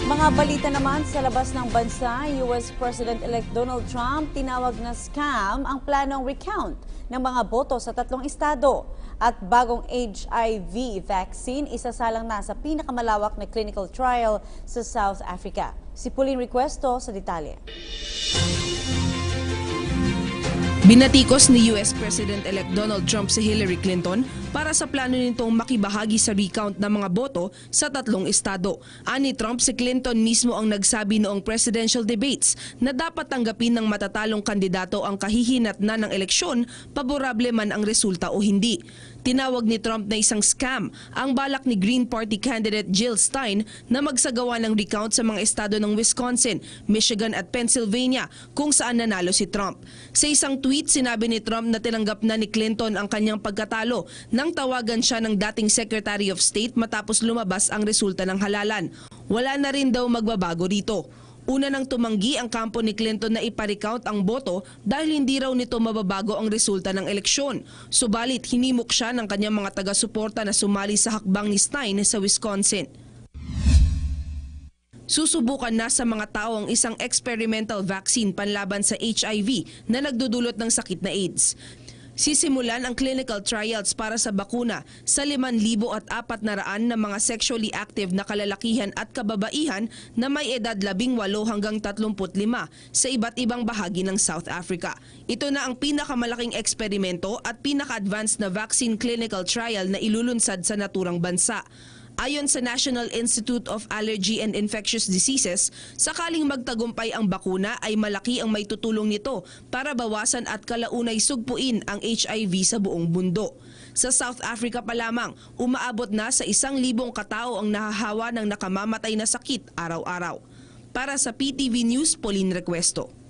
Mga balita naman sa labas ng bansa, US President-elect Donald Trump tinawag na scam ang planong recount ng mga boto sa 3 estado. At bagong HIV vaccine isasalang na sa pinakamalawak na clinical trial sa South Africa. Si Pauline Requesto sa detalye. Binatikos ni US President-elect Donald Trump si Hillary Clinton para sa plano nitong makibahagi sa recount ng mga boto sa 3 estado. Ani Trump, si Clinton mismo ang nagsabi noong presidential debates na dapat tanggapin ng matatalong kandidato ang kahihinatnan ng eleksyon, paborable man ang resulta o hindi. Tinawag ni Trump na isang scam ang balak ni Green Party candidate Jill Stein na magsagawa ng recount sa mga estado ng Wisconsin, Michigan at Pennsylvania kung saan nanalo si Trump. Sa isang tweet, sinabi ni Trump na tinanggap na ni Clinton ang kanyang pagkatalo nang tawagan siya ng dating Secretary of State matapos lumabas ang resulta ng halalan. Wala na rin daw magbabago rito. Una nang tumanggi ang kampo ni Clinton na ipa-recount ang boto dahil hindi raw nito mababago ang resulta ng eleksyon. Subalit hinimok siya ng kanyang mga taga-suporta na sumali sa hakbang ni Stein sa Wisconsin. Susubukan na sa mga tao ang isang experimental vaccine panlaban sa HIV na nagdudulot ng sakit na AIDS. Sisimulan ang clinical trials para sa bakuna sa 5,400 na mga sexually active na kalalakihan at kababaihan na may edad 18 hanggang 35 sa iba't ibang bahagi ng South Africa. Ito na ang pinakamalaking eksperimento at pinaka-advanced na vaccine clinical trial na ilulunsad sa naturang bansa. Ayon sa National Institute of Allergy and Infectious Diseases, sakaling magtagumpay ang bakuna ay malaki ang maitutulong nito para bawasan at kalaunay sugpuin ang HIV sa buong mundo. Sa South Africa pa lamang, umaabot na sa 1,000 katao ang nahahawa ng nakamamatay na sakit araw-araw. Para sa PTV News, Pauline Requesto.